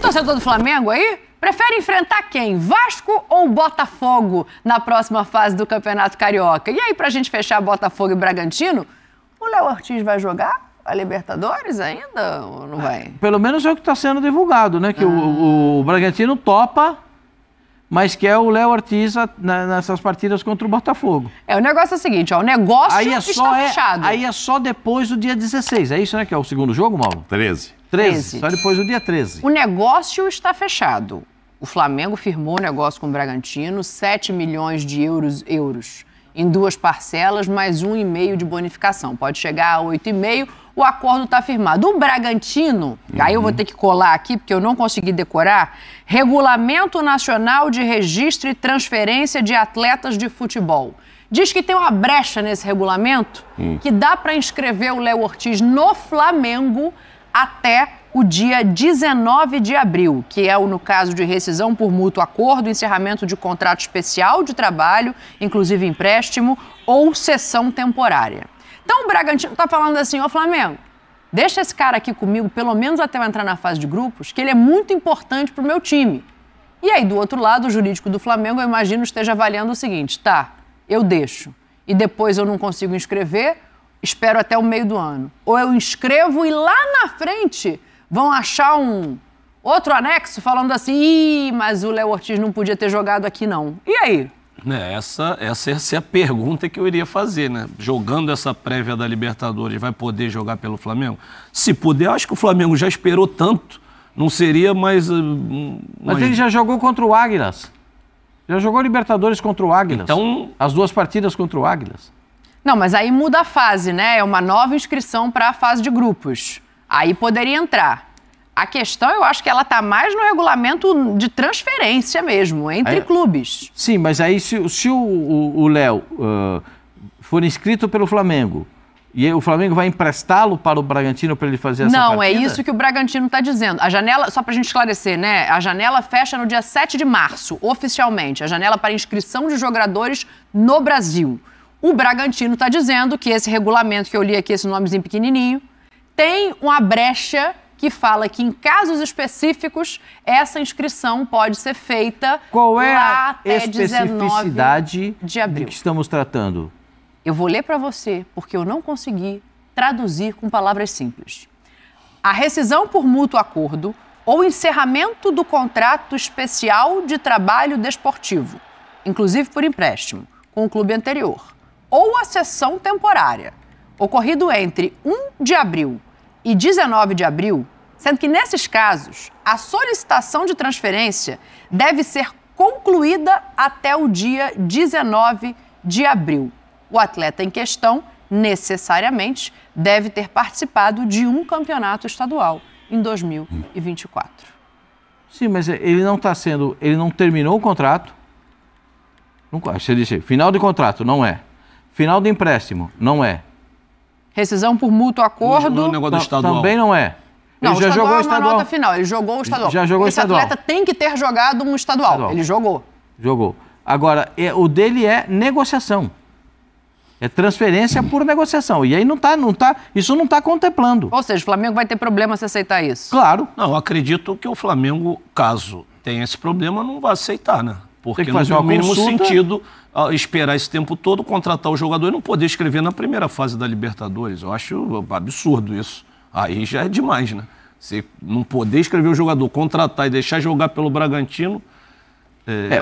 torcedor do Flamengo aí? Prefere enfrentar quem? Vasco ou Botafogo na próxima fase do Campeonato Carioca? E aí, pra gente fechar Botafogo e Bragantino, o Léo Ortiz vai jogar a Libertadores ainda ou não vai? Pelo menos é o que está sendo divulgado, né? Que o Bragantino topa, mas quer o Léo Ortiz nessas partidas contra o Botafogo. O negócio é o seguinte, ó, o negócio está fechado. Aí é só depois do dia 16, é isso, né? Que é o segundo jogo, Mauro? 13. 13, só depois do dia 13. O negócio está fechado. O Flamengo firmou o negócio com o Bragantino, 7 milhões de euros em 2 parcelas, mais 1,5 de bonificação. Pode chegar a 8,5, o acordo está firmado. O Bragantino, aí eu vou ter que colar aqui, porque eu não consegui decorar, Regulamento Nacional de Registro e Transferência de Atletas de Futebol. Diz que tem uma brecha nesse regulamento que dá para inscrever o Léo Ortiz no Flamengo até o dia 19 de abril, que é no caso de rescisão por mútuo acordo, encerramento de contrato especial de trabalho, inclusive empréstimo, ou cessão temporária. Então o Bragantino está falando assim, ó Flamengo, deixa esse cara aqui comigo, pelo menos até eu entrar na fase de grupos, que ele é muito importante para o meu time. E aí, do outro lado, o jurídico do Flamengo, eu imagino, esteja avaliando o seguinte, tá, eu deixo, e depois eu não consigo inscrever, espero até o meio do ano. Ou eu inscrevo e lá na frente vão achar um outro anexo falando assim, ih, mas o Léo Ortiz não podia ter jogado aqui não. E aí? Essa é a pergunta que eu iria fazer, né? Jogando essa prévia da Libertadores, vai poder jogar pelo Flamengo? Se puder, acho que o Flamengo já esperou tanto, não seria mais... Mas ele já jogou contra o Águilas. Já jogou Libertadores contra o Águilas. Então... As 2 partidas contra o Águilas. Não, mas aí muda a fase, né? É uma nova inscrição para a fase de grupos. Aí poderia entrar. A questão, eu acho que ela está mais no regulamento de transferência mesmo, entre clubes. Sim, mas aí se o Léo for inscrito pelo Flamengo e o Flamengo vai emprestá-lo para o Bragantino para ele fazer essa partida? Não, é isso que o Bragantino está dizendo. A janela, só para a gente esclarecer, né? A janela fecha no dia 7 de março, oficialmente. A janela para inscrição de jogadores no Brasil. O Bragantino está dizendo que esse regulamento que eu li aqui, esse nomezinho pequenininho, tem uma brecha que fala que em casos específicos essa inscrição pode ser feita lá até 19 de abril. De que estamos tratando? Eu vou ler para você, porque eu não consegui traduzir com palavras simples. A rescisão por mútuo acordo ou encerramento do contrato especial de trabalho desportivo, inclusive por empréstimo, com o clube anterior, ou a cessão temporária, ocorrido entre 1 de abril e 19 de abril, sendo que nesses casos a solicitação de transferência deve ser concluída até o dia 19 de abril. O atleta em questão, necessariamente, deve ter participado de um campeonato estadual em 2024. Sim, mas ele não terminou o contrato. Você disse, final de contrato, não é. Final de empréstimo, não é. Rescisão por mútuo acordo... No negócio do estadual. Também não é. Não, ele já jogou o estadual. Uma nota final, ele jogou o estadual. Já jogou o estadual. Esse atleta tem que ter jogado um estadual. Ele jogou. Jogou. Agora, o dele é negociação. É transferência por negociação. E aí isso não está contemplando. Ou seja, o Flamengo vai ter problema se aceitar isso. Claro. Não, acredito que o Flamengo, caso tenha esse problema, não vai aceitar, né? Porque não tem o mínimo sentido esperar esse tempo todo, contratar o jogador e não poder escrever na primeira fase da Libertadores. Eu acho absurdo isso. Aí já é demais, né? Você não poder escrever o jogador, contratar e deixar jogar pelo Bragantino...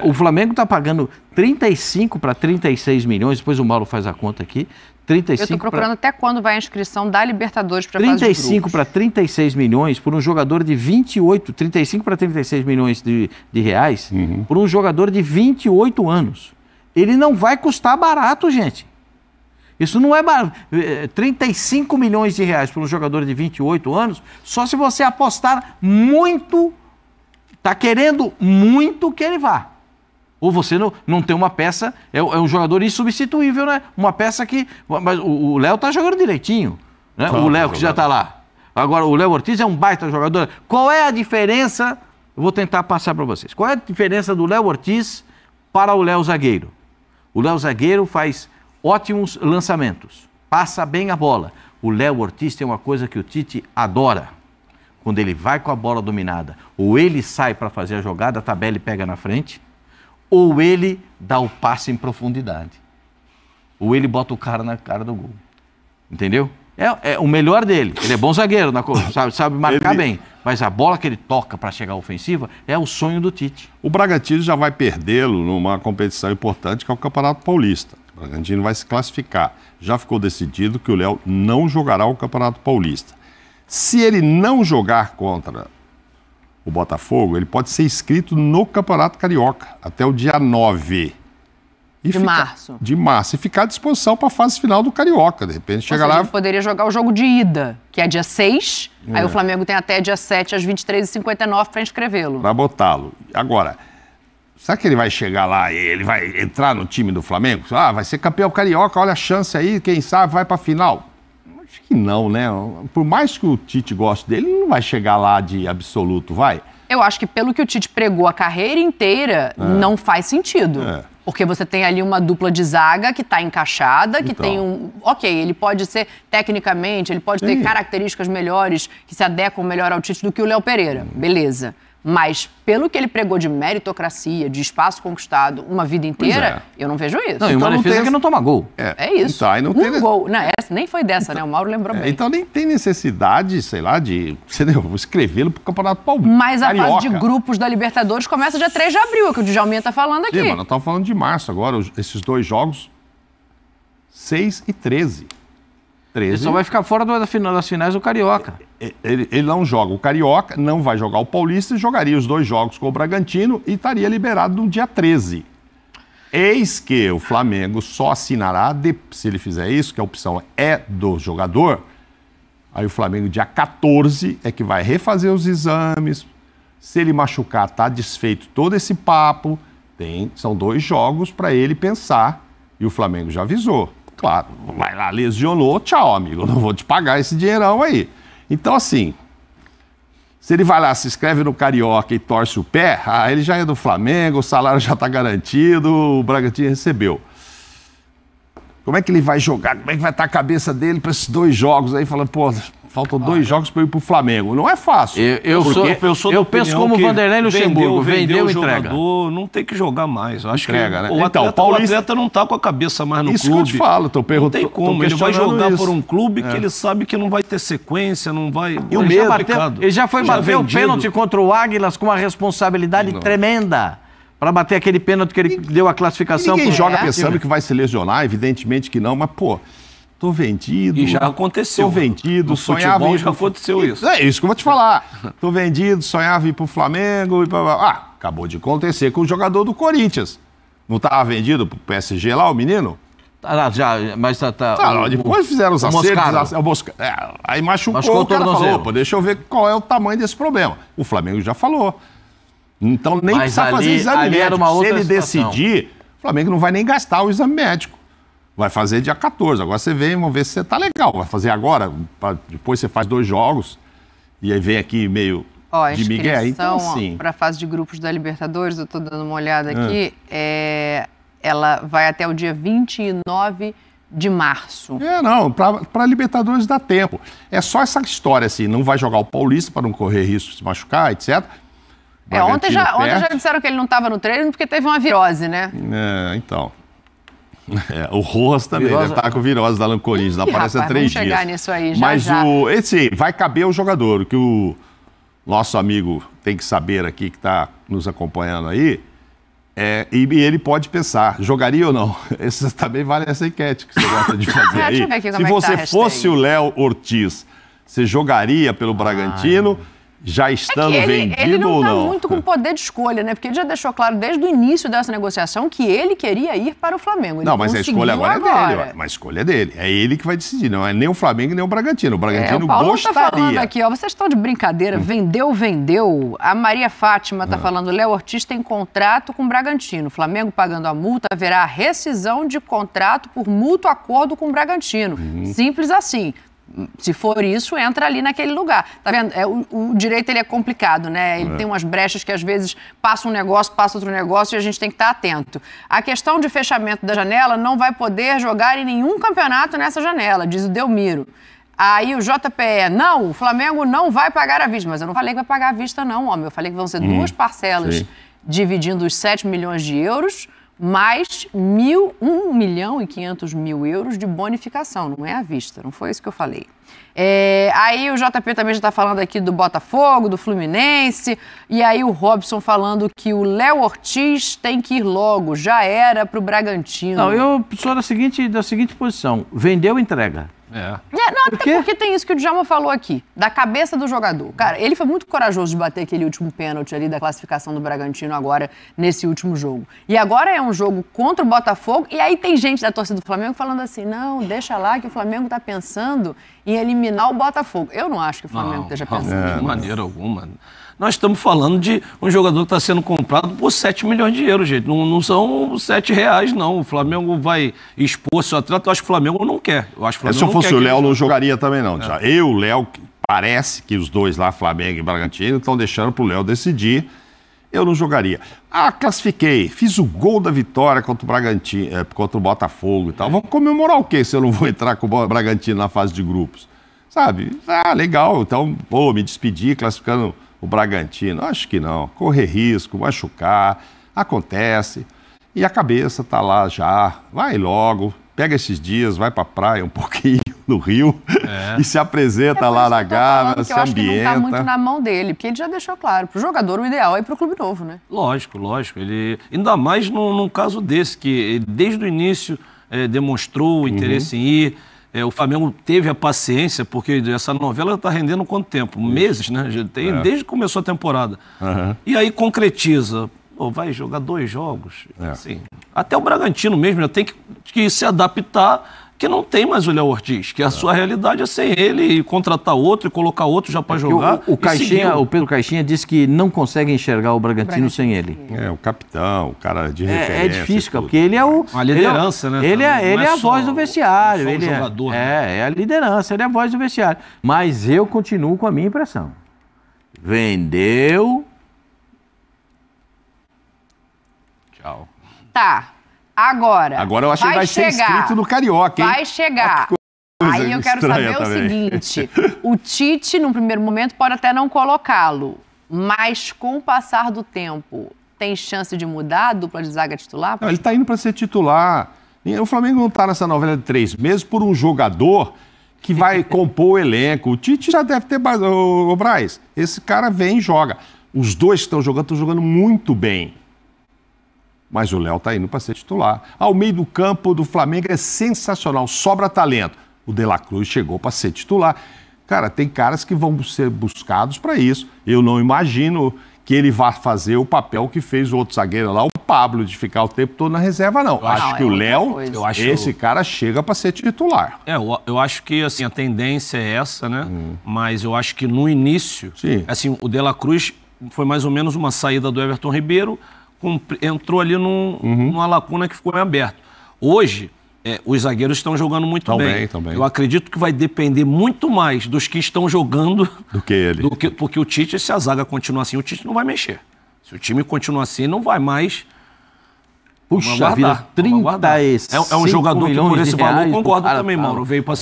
o Flamengo está pagando 35 para 36 milhões, depois o Mauro faz a conta aqui. 35 eu estou procurando até quando vai a inscrição da Libertadores para a fase de grupos. 35 para 36 milhões por um jogador de 28, 35 para 36 milhões de reais, por um jogador de 28 anos. Ele não vai custar barato, gente. Isso não é barato. 35 milhões de reais por um jogador de 28 anos, só se você apostar muito, está querendo muito que ele vá. Ou você não tem uma peça, é um jogador insubstituível, né? Uma peça que... Mas o Léo está jogando direitinho, né? Claro, o Léo que já está lá. Agora, o Léo Ortiz é um baita jogador. Qual é a diferença? Eu vou tentar passar para vocês. Qual é a diferença do Léo Ortiz para o Léo Zagueiro? O Léo Zagueiro faz ótimos lançamentos, passa bem a bola. O Léo Ortiz tem uma coisa que o Tite adora. quando ele vai com a bola dominada, ou ele sai para fazer a jogada, a tabela e pega na frente, ou ele dá o passe em profundidade. Ou ele bota o cara na cara do gol. Entendeu? É o melhor dele. Ele é bom zagueiro, sabe marcar bem. Mas a bola que ele toca para chegar à ofensiva é o sonho do Tite. O Bragantino já vai perdê-lo numa competição importante que é o Campeonato Paulista. O Bragantino vai se classificar. Já ficou decidido que o Léo não jogará o Campeonato Paulista. Se ele não jogar contra o Botafogo, ele pode ser inscrito no Campeonato Carioca até o dia 9 de março. De março. E ficar à disposição para a fase final do Carioca. De repente chega lá... Ele poderia jogar o jogo de ida, que é dia 6. Aí o Flamengo tem até dia 7, às 23h59 para inscrevê-lo. Para botá-lo. Agora, será que ele vai chegar lá e ele vai entrar no time do Flamengo? Ah, vai ser campeão carioca, olha a chance aí, quem sabe vai para a final. Acho que não, né? Por mais que o Tite goste dele, ele não vai chegar lá de absoluto, vai? Eu acho que pelo que o Tite pregou a carreira inteira, não faz sentido. Porque você tem ali uma dupla de zaga que está encaixada, que tem um... Ok, ele pode ser, tecnicamente, ele pode ter características melhores, que se adequam melhor ao Tite do que o Léo Pereira. Beleza. Mas, pelo que ele pregou de meritocracia, de espaço conquistado uma vida inteira, eu não vejo isso. Não, e uma defesa que não toma gol. É isso. Então, aí não tem... gol. Não, essa nem foi dessa, né? O Mauro lembrou bem. Então nem tem necessidade, sei lá, de escrevê-lo para o Campeonato Paulista. Mas a fase de grupos da Libertadores começa dia 3 de abril, é o que o Djalminha está falando aqui. Sim, mas nós estamos falando de março agora, esses dois jogos, 6 e 13. Ele só vai ficar fora das finais do Carioca. Ele não joga o Carioca, não vai jogar o Paulista, jogaria os dois jogos com o Bragantino e estaria liberado no dia 13. Eis que o Flamengo só assinará, se ele fizer isso, que a opção é do jogador, aí o Flamengo dia 14 é que vai refazer os exames, se ele machucar, está desfeito todo esse papo, são dois jogos para ele pensar, e o Flamengo já avisou. Claro, vai lá, lesionou, tchau, amigo, não vou te pagar esse dinheirão aí. Então, assim, se ele vai lá, se inscreve no Carioca e torce o pé, ele já é do Flamengo, o salário já está garantido, o Bragantino recebeu. Como é que ele vai jogar? Como é que vai estar a cabeça dele para esses dois jogos aí? Falando, pô, faltam dois jogos para ir para o Flamengo. Não é fácil. Eu penso como o Vanderlei Luxemburgo, vendeu e entrega. Jogador, não tem que jogar mais. Eu acho entrega, que né? o atleta não está com a cabeça mais no isso clube. Isso que eu te falo, tô perguntando. Não tem como, ele vai jogar por um clube que ele sabe que não vai ter sequência, não vai... E o medo, ele já foi bater o pênalti contra o Águilas com uma responsabilidade tremenda. Para bater aquele pênalti que ele deu a classificação. Ninguém joga pensando que vai se lesionar, evidentemente que não, mas, pô, tô vendido. E já aconteceu. Tô vendido, no sonhava futebol já aconteceu isso. É isso que eu vou te falar. Tô vendido, sonhava ir pro Flamengo. Acabou de acontecer com o jogador do Corinthians. Não tava vendido pro PSG lá, o menino? Mas tá. Depois fizeram os acertos. Aí machucou o cara falou, pô, deixa eu ver qual é o tamanho desse problema. O Flamengo já falou. Então nem precisa fazer exame médico. Se ele decidir, o Flamengo não vai nem gastar o exame médico. Vai fazer dia 14. Agora você vem, vamos ver se você tá legal. Vai fazer agora, depois você faz 2 jogos e aí vem aqui meio de migué. Então, assim, para a fase de grupos da Libertadores, eu tô dando uma olhada aqui, ela vai até o dia 29 de março. Para Libertadores dá tempo. É só essa história assim, não vai jogar o Paulista para não correr risco de se machucar, etc. Ontem já disseram que ele não estava no treino porque teve uma virose, né? Então. O Rojas também deve estar com virose da Corinthians, aparece há 3 dias. Vamos chegar nisso aí já. Mas esse vai caber ao jogador, o que o nosso amigo tem que saber aqui, que está nos acompanhando aí, e ele pode pensar, jogaria ou não? Esse também vale essa enquete que você gosta de fazer aí. Deixa eu ver aqui como Se você fosse o Léo Ortiz, você jogaria pelo Bragantino? Já estando vendido ele não ou não? Ele não está muito com poder de escolha, né? Porque ele já deixou claro desde o início dessa negociação que ele queria ir para o Flamengo. Ele mas a escolha agora é dele. Mas a escolha é dele. É ele que vai decidir. Não é nem o Flamengo nem o Bragantino. O Bragantino o Paulo gostaria. Tá falando aqui, vocês estão de brincadeira. Vendeu. A Maria Fátima está falando, Léo Ortiz tem contrato com o Bragantino. O Flamengo pagando a multa, haverá rescisão de contrato por mútuo acordo com o Bragantino. Simples assim. Se for isso, entra ali naquele lugar. Tá vendo? O direito ele é complicado, né? Ele tem umas brechas que às vezes passa um negócio, passa outro negócio e a gente tem que estar atento. A questão de fechamento da janela não vai poder jogar em nenhum campeonato nessa janela, diz o Delmiro. Aí o JPE, não, o Flamengo não vai pagar à vista. Mas eu não falei que vai pagar à vista, não, homem. Eu falei que vão ser duas parcelas, sim. dividindo os 7 milhões de euros, mais 1.500.000 euros de bonificação. Não é à vista, não foi isso que eu falei. Aí o JP também já está falando aqui do Botafogo, do Fluminense, e aí o Robson falando que o Léo Ortiz tem que ir logo, já era para o Bragantino. Não, eu sou da seguinte posição, vendeu, entrega. Não, até porque tem isso que o Djalma falou aqui, da cabeça do jogador. Cara, ele foi muito corajoso de bater aquele último pênalti ali da classificação do Bragantino agora, nesse último jogo. E agora é um jogo contra o Botafogo, e aí tem gente da torcida do Flamengo falando assim, não, deixa lá que o Flamengo tá pensando em eliminar o Botafogo. Eu não acho que o Flamengo esteja pensando. De maneira alguma. Nós estamos falando de um jogador que está sendo comprado por 7 milhões de euros, gente. Não são 7 reais, não. O Flamengo vai expor seu atleta. Eu acho que o Flamengo não quer. Eu acho que o Flamengo Se eu fosse não o quer Léo, não jogaria também, não. Eu, o Léo, parece que os dois lá, Flamengo e Bragantino, estão deixando pro Léo decidir. Eu não jogaria. Classifiquei. Fiz o gol da vitória contra o Bragantino, contra o Botafogo e tal. Vou comemorar o quê se eu não vou entrar com o Bragantino na fase de grupos? Sabe? Legal. Então, me despedir classificando o Bragantino. Acho que não. Correr risco, machucar, acontece. E a cabeça tá lá já. Vai logo, pega esses dias, vai pra praia um pouquinho no Rio e se apresenta lá na Gávea, se eu acho que não tá muito ambienta. na mão dele, porque ele já deixou claro, pro jogador o ideal é ir pro clube novo, né? Lógico. Ele, ainda mais num caso desse, que ele, desde o início demonstrou o interesse em ir. O Flamengo teve a paciência, porque essa novela está rendendo quanto tempo? Meses, né? Já tem, desde que começou a temporada. E aí concretiza. Vai jogar 2 jogos. Assim, até o Bragantino mesmo já tem que se adaptar, que não tem mais o Léo Ortiz, que a sua realidade é sem ele e contratar outro e colocar outro já para jogar. O Pedro Caixinha disse que não consegue enxergar o Bragantino sem ele. O capitão, o cara de referência. É difícil, porque ele é a liderança, né? Ele é a voz do vestiário. Ele Ele jogador, é a liderança, ele é a voz do vestiário. Mas eu continuo com a minha impressão. Vendeu. Tchau. Tá. Agora eu acho que vai ser inscrito no Carioca, hein? Vai chegar. Aí eu quero saber o seguinte, o Tite, num primeiro momento, pode até não colocá-lo, mas com o passar do tempo, tem chance de mudar a dupla de zaga titular? Não, ele tá indo para ser titular. O Flamengo não tá nessa novela de 3 meses por um jogador que vai compor o elenco. O Tite já deve ter... Ô, Braz, esse cara vem e joga. Os dois que estão jogando muito bem. Mas o Léo tá indo para ser titular. O meio do campo do Flamengo é sensacional, sobra talento. O De La Cruz chegou para ser titular. Cara, tem caras que vão ser buscados para isso. Eu não imagino que ele vá fazer o papel que fez o outro zagueiro lá, o Pablo, de ficar o tempo todo na reserva, não. Acho que o Léo, esse cara chega para ser titular. Eu acho que assim, a tendência é essa, né? Mas eu acho que no início, assim, o De La Cruz foi mais ou menos uma saída do Everton Ribeiro, entrou ali numa lacuna que ficou em aberto. Hoje, os zagueiros estão jogando muito bem. Eu acredito que vai depender muito mais dos que estão jogando do que ele. Porque o Tite, se a zaga continuar assim, o Tite não vai mexer. Se o time continuar assim, não vai mais... Puxa vida, 35 é um jogador que por esse valor, reais, concordo também, Mauro. Veio para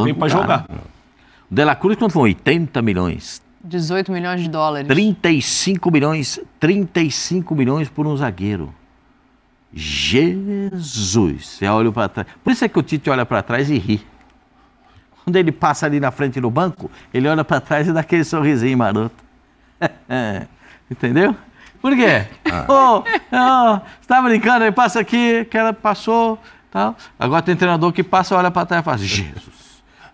veio para jogar. O De La Cruz, quanto foi? 80 milhões. 18 milhões de dólares. 35 milhões por um zagueiro. Jesus! Você olha para trás. Por isso é que o Tite olha para trás e ri. Quando ele passa ali na frente do banco, ele olha para trás e dá aquele sorrisinho maroto. Entendeu? Por quê? Você tá brincando? Ele passa aqui, que ela passou, tal. Agora tem treinador que passa, olha para trás e fala, Jesus!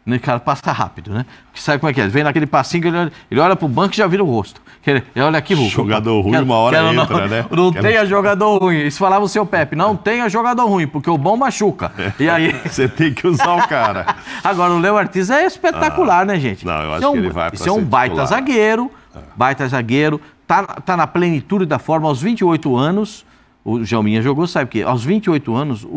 O cara passa rápido, né? Porque sabe como é que é? Vem naquele passinho que ele olha pro banco e já vira o rosto. Ele olha aqui, jogador ruim, uma hora entra, né? Não tenha jogador ruim. Isso falava o seu Pepe. Não tenha jogador ruim, porque o bom machuca. E aí... Você tem que usar o cara. Agora, o Léo Ortiz é espetacular, né, gente? Não, eu acho que ele vai pra Isso é um baita zagueiro. Baita zagueiro. Tá na plenitude da forma aos 28 anos. O Djalminha jogou, sabe que aos 28 anos,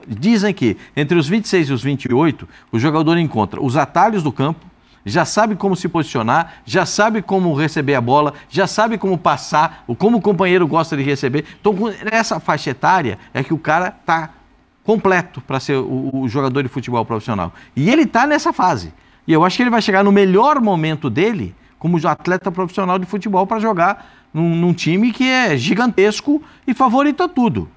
dizem que entre os 26 e os 28, o jogador encontra os atalhos do campo, já sabe como se posicionar, já sabe como receber a bola, já sabe como passar, como o companheiro gosta de receber. Então, nessa faixa etária é que o cara está completo para ser o jogador de futebol profissional. E ele está nessa fase. E eu acho que ele vai chegar no melhor momento dele como atleta profissional de futebol para jogar num time que é gigantesco e favorito a tudo.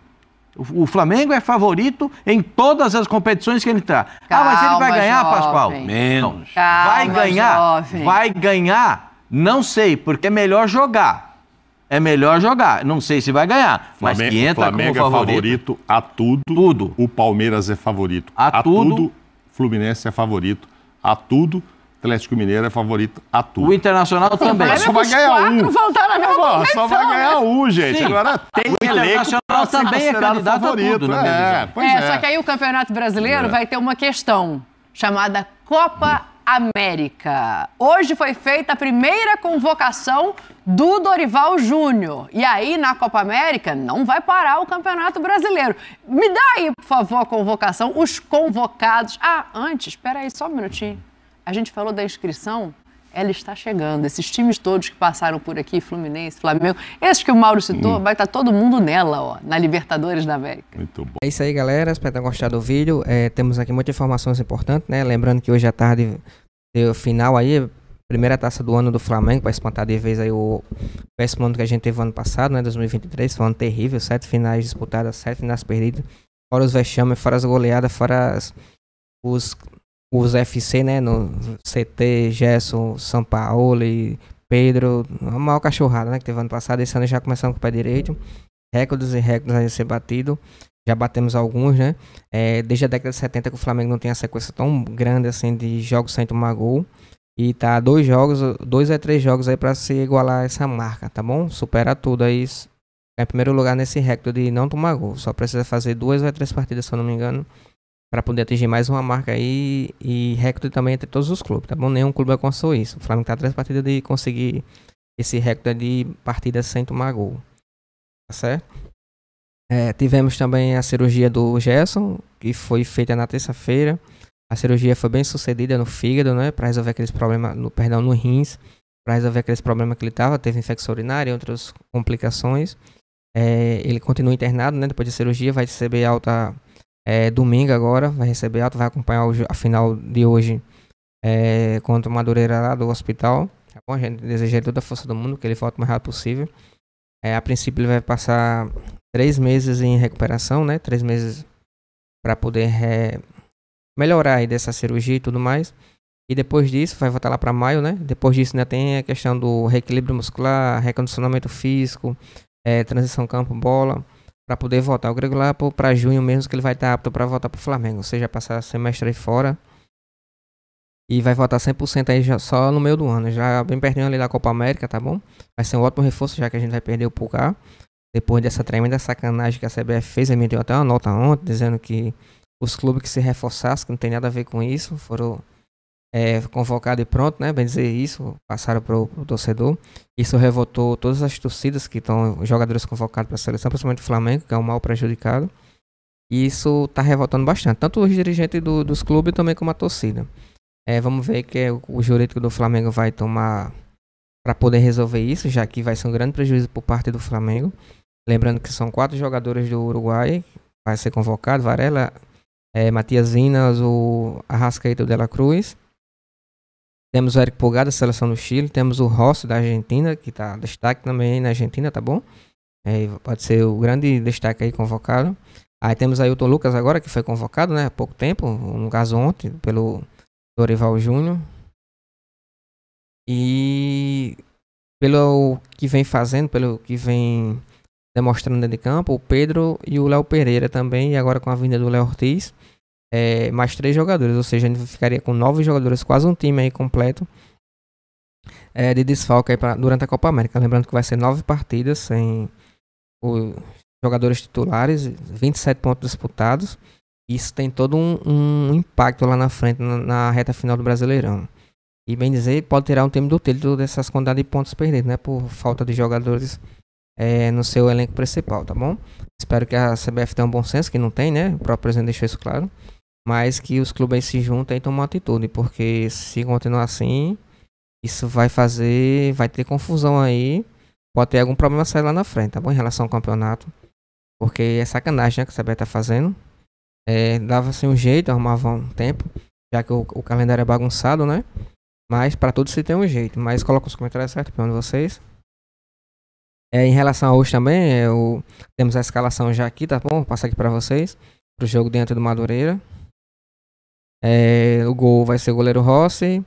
O Flamengo é favorito em todas as competições que ele está. Mas ele vai ganhar, jovem. Pascoal? Menos. Vai ganhar? Jovem. Vai ganhar? Não sei, porque é melhor jogar. É melhor jogar. Não sei se vai ganhar, mas que entra Flamengo como é favorito a tudo. Tudo. O Palmeiras é favorito A tudo. Fluminense é favorito a tudo. Atlético Mineiro é favorito a tudo. O Internacional também. Só vai Os ganhar quatro um. voltaram na mesma Só competição, vai ganhar um, gente. Sim. Agora tem O Internacional também é candidato a tudo, na minha visão. Pois é. Só que aí o Campeonato Brasileiro vai ter uma questão chamada Copa América. Hoje foi feita a primeira convocação do Dorival Júnior. E aí, na Copa América, não vai parar o Campeonato Brasileiro. Me dá aí, por favor, a convocação, os convocados. Antes, espera aí só um minutinho. A gente falou da inscrição, ela está chegando. Esses times todos que passaram por aqui, Fluminense, Flamengo, esses que o Mauro citou, vai estar todo mundo nela, ó, na Libertadores da América. Muito bom. É isso aí, galera. Espero ter gostado do vídeo. Temos aqui muitas informações importantes, né? Lembrando que hoje à tarde tem o final aí, primeira taça do ano do Flamengo, para espantar de vez aí o péssimo ano que a gente teve ano passado, né? 2023, foi um ano terrível, 7 finais disputadas, 7 finais perdidas, fora os vexames, fora as goleadas, fora os FC, né? No CT, Gerson, Sampaoli, Pedro, a maior cachorrada, né? Que teve ano passado. Esse ano já começamos com o pé direito. Recordes e recordes a ser batido. Já batemos alguns, né? Desde a década de 70 que o Flamengo não tem a sequência tão grande assim de jogos sem tomar gol. E tá 2 a 3 jogos aí pra se igualar essa marca, tá bom? Superar tudo aí. Em primeiro lugar nesse recorde de não tomar gol. Só precisa fazer 2 ou 3 partidas, se eu não me engano, para poder atingir mais uma marca aí e recorde também entre todos os clubes, tá bom? Nenhum clube alcançou isso. O Flamengo tá a 3 partidas de conseguir esse recorde de partidas sem tomar gol, tá certo? Tivemos também a cirurgia do Gerson, que foi feita na terça-feira. A cirurgia foi bem sucedida no fígado, né? Para resolver aqueles problemas, no rins, para resolver aqueles problemas que ele teve infecção urinária e outras complicações. Ele continua internado, né? Depois da cirurgia, vai receber alta domingo agora, vai receber alta, vai acompanhar a final de hoje contra o Madureira lá do hospital. Tá bom? A gente deseja toda a força do mundo, que ele volte o mais rápido possível. A princípio ele vai passar 3 meses em recuperação, né? 3 meses para poder melhorar aí dessa cirurgia e tudo mais. E depois disso, vai voltar lá para maio, né? Depois disso ainda tem a questão do reequilíbrio muscular, recondicionamento físico, transição campo-bola, para poder voltar. O Grego lá para junho mesmo que ele vai estar apto para voltar para o Flamengo. Ou seja, passar semestre aí fora. E vai voltar 100% aí já só no meio do ano. Já bem pertinho ali da Copa América, tá bom? Vai ser um ótimo reforço, já que a gente vai perder o Pulgar. Depois dessa tremenda sacanagem que a CBF fez, ele me deu até uma nota ontem, dizendo que os clubes que se reforçassem, que não tem nada a ver com isso, foram convocados e pronto, né? Bem dizer isso, passaram pro torcedor. Isso revoltou todas as torcidas que estão, jogadores convocados para a seleção, principalmente o Flamengo, que é um mal prejudicado. E isso tá revoltando bastante, tanto os dirigentes dos clubes também como a torcida. Vamos ver que o jurídico do Flamengo vai tomar para poder resolver isso, já que vai ser um grande prejuízo por parte do Flamengo. Lembrando que são 4 jogadores do Uruguai que vai ser convocado: Varela, Matias Vinas, o Arrascaeta e o De La Cruz. Temos o Eric Pulgar da seleção do Chile, temos o Rossi da Argentina, que tá destaque também na Argentina, tá bom? Pode ser o grande destaque aí convocado. Aí temos aí o Ailton Lucas agora, que foi convocado, né, há pouco tempo, no caso ontem, pelo Dorival Júnior. E pelo que vem fazendo, pelo que vem demonstrando dentro de campo, o Pedro e o Léo Pereira também, e agora com a vinda do Léo Ortiz, mais 3 jogadores, ou seja, a gente ficaria com 9 jogadores, quase um time aí completo de desfalque aí durante a Copa América. Lembrando que vai ser 9 partidas sem os jogadores titulares, 27 pontos disputados. Isso tem todo um impacto lá na frente, na reta final do Brasileirão. E bem dizer, pode tirar um time do telho dessas quantidades de pontos perdidos, né? Por falta de jogadores no seu elenco principal, tá bom? Espero que a CBF tenha um bom senso, que não tem, né? O próprio presidente deixou isso claro. Mas que os clubes aí se juntem e tomem uma atitude, porque se continuar assim, isso vai ter confusão aí. Pode ter algum problema sair lá na frente, tá bom? Em relação ao campeonato. Porque é sacanagem, né? Que a CBF tá fazendo. Dava-se um jeito, arrumava um tempo. já que o calendário é bagunçado, né? Mas para todos se tem um jeito. Mas coloca os comentários certos para vocês. Em relação a hoje também, temos a escalação já aqui, tá bom? Vou passar aqui para vocês. Pro jogo dentro do Madureira. O gol vai ser o goleiro Rossi,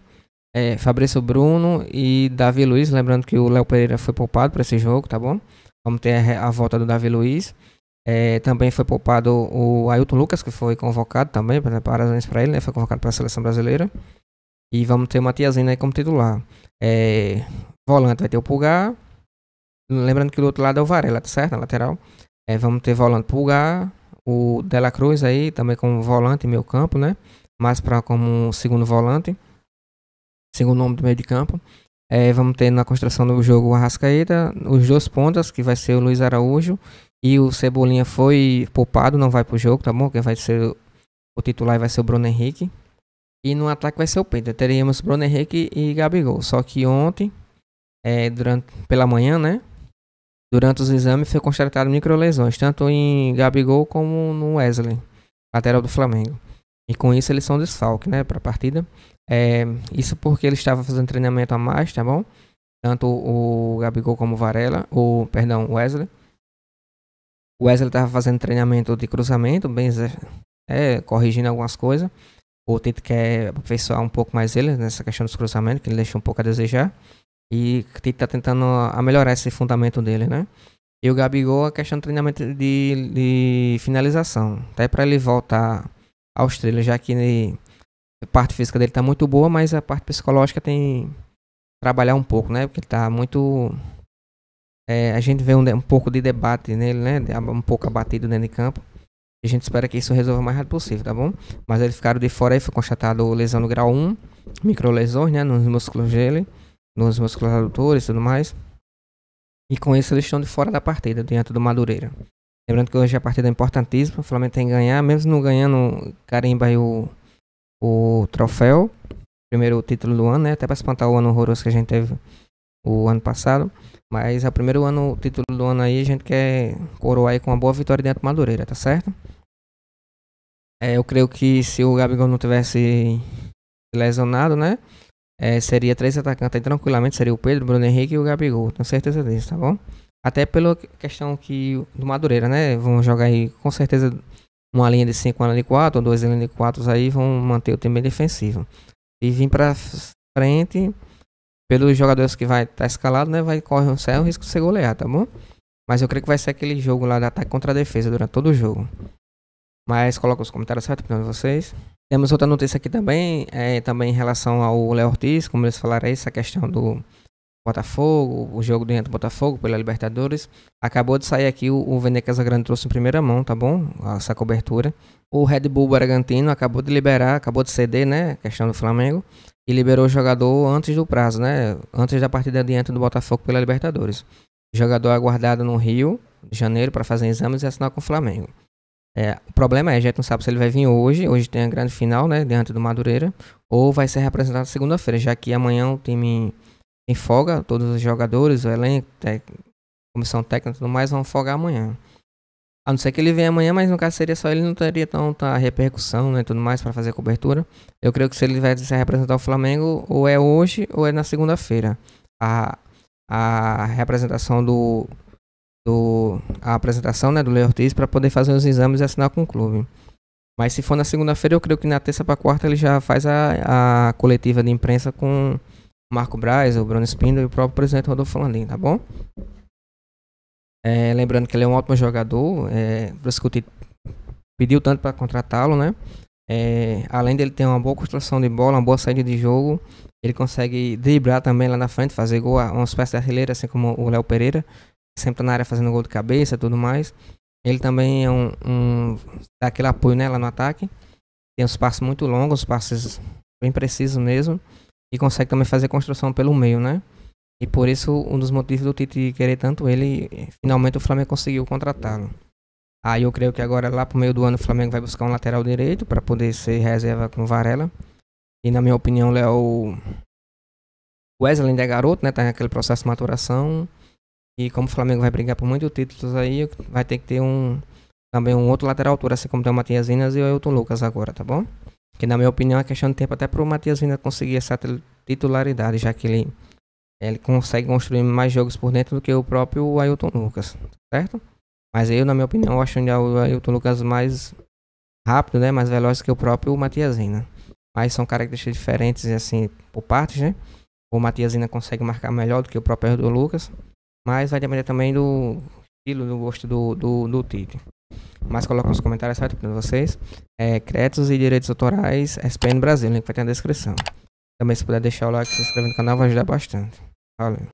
Fabrício Bruno e Davi Luiz. Lembrando que o Léo Pereira foi poupado para esse jogo, tá bom? Vamos ter a volta do Davi Luiz. Também foi poupado o Ailton Lucas, que foi convocado também. Parabéns para ele, né? Foi convocado para a seleção brasileira. E vamos ter o Matiazinho aí como titular. Volante vai ter o Pulgar. Lembrando que do outro lado é o Varela, tá certo? Na lateral. Vamos ter volante Pulgar. O Dela Cruz aí também como volante em meio campo, né? Mais para como segundo volante. Segundo nome do meio de campo. Vamos ter na construção do jogo o Arrascaeta. Os dois pontas, que vai ser o Luiz Araújo. E o Cebolinha foi poupado, não vai pro jogo, tá bom? Quem vai ser o titular vai ser o Bruno Henrique. E no ataque vai ser o Pedro. Teríamos Bruno Henrique e Gabigol. Só que ontem, pela manhã, né? Durante os exames foi constatado microlesões, tanto em Gabigol como no Wesley, lateral do Flamengo. E com isso eles são desfalque, né, para a partida. Isso porque ele estava fazendo treinamento a mais, tá bom? Tanto o Gabigol como o Varela, o Wesley. O Wesley estava fazendo treinamento de cruzamento, bem, corrigindo algumas coisas. O Tite quer aperfeiçoar um pouco mais ele nessa questão dos cruzamentos, que ele deixa um pouco a desejar. E o Tite tá tentando melhorar esse fundamento dele, né? E o Gabigol, a questão do treinamento de finalização. Até para ele voltar aos trilhos, já que a parte física dele tá muito boa, mas a parte psicológica tem que trabalhar um pouco, né? Porque ele tá muito... a gente vê um pouco de debate nele, né? Um pouco abatido dentro de campo. A gente espera que isso resolva o mais rápido possível, tá bom? Mas eles ficaram de fora aí, foi constatado lesão no grau 1, microlesões, né? Nos músculos dele. Nos músculos adutores e tudo mais. E com isso eles estão de fora da partida, dentro do Madureira. Lembrando que hoje a partida é importantíssima. O Flamengo tem que ganhar, mesmo não ganhando, carimba aí o troféu. Primeiro título do ano, né? Até para espantar o ano horroroso que a gente teve o ano passado. Mas é o primeiro ano, o título do ano aí, a gente quer coroar aí com uma boa vitória dentro do Madureira, tá certo? Eu creio que se o Gabigol não tivesse lesionado, né? Seria 3 atacantes aí, tranquilamente, seria o Pedro, o Bruno Henrique e o Gabigol, tenho certeza disso, tá bom? Até pela questão do Madureira, né? Vão jogar aí com certeza uma linha de 5, uma linha de 4, ou 2 linhas de 4 aí, vão manter o time defensivo. E vir pra frente, pelos jogadores que vai estar escalado, né? Vai correr um sério risco de ser goleado, tá bom? Mas eu creio que vai ser aquele jogo lá de ataque contra a defesa durante todo o jogo. Mas coloca os comentários certos para vocês. Temos outra notícia aqui também, também em relação ao Léo Ortiz, como eles falaram aí, essa questão do Botafogo, o jogo dentro do Botafogo pela Libertadores. Acabou de sair aqui, o Vene Casagrande trouxe em primeira mão, tá bom? Essa cobertura. O Red Bull Bragantino acabou de liberar, acabou de ceder, né? Questão do Flamengo. E liberou o jogador antes do prazo, né? Antes da partida diante do Botafogo pela Libertadores. O jogador aguardado no Rio de Janeiro para fazer exames e assinar com o Flamengo. O problema a gente não sabe se ele vai vir hoje. Hoje tem a grande final, né? Diante do Madureira. Ou vai ser representado segunda-feira, já que amanhã o time em folga, todos os jogadores, o elenco, comissão técnica e tudo mais vão folgar amanhã. A não ser que ele venha amanhã, mas no caso seria só ele, não teria tanta repercussão, né, tudo mais para fazer a cobertura. Eu creio que se ele vai se representar o Flamengo, ou é hoje ou é na segunda-feira. A representação a apresentação, né, do Léo Ortiz para poder fazer os exames e assinar com o clube. Mas se for na segunda-feira, eu creio que na terça para quarta ele já faz a coletiva de imprensa com o Marco Braz, o Bruno Spindler e o próprio presidente Rodolfo Landim, tá bom? Lembrando que ele é um ótimo jogador, por isso que o Tite pediu tanto para contratá-lo, né? Além dele ter uma boa construção de bola, uma boa saída de jogo, ele consegue driblar também lá na frente, fazer gol, uma espécie de artilheiro, assim como o Léo Pereira, sempre na área fazendo gol de cabeça e tudo mais. Ele também é dá aquele apoio, né, lá no ataque. Tem uns passos muito longos, uns passos bem precisos mesmo. E consegue também fazer construção pelo meio, né? E por isso, um dos motivos do Tite querer tanto ele, finalmente o Flamengo conseguiu contratá-lo. Aí eu creio que agora, lá pro meio do ano, o Flamengo vai buscar um lateral direito para poder ser reserva com o Varela. E na minha opinião, o Wesley ainda é garoto, né? Tá naquele processo de maturação. E como o Flamengo vai brigar por muitos títulos aí, vai ter que ter também um outro lateral altura, assim como tem o Matias Inas e o Ailton Lucas agora, tá bom? Que na minha opinião é questão de tempo até pro Matias Vina conseguir essa titularidade, já que ele consegue construir mais jogos por dentro do que o próprio Ailton Lucas, certo? Mas eu, na minha opinião, eu acho ainda o Ailton Lucas mais rápido, né? Mais veloz que o próprio Matias Vina. Mas são características diferentes, assim, por partes, né? O Matias Vina consegue marcar melhor do que o próprio Ailton Lucas. Mas vai depender também do estilo, do gosto do Tite. Mas coloca nos comentários, certo, para vocês. Créditos e direitos autorais, SPN Brasil, o link vai ter na descrição. Também se puder deixar o like, se inscrever no canal, vai ajudar bastante. Valeu.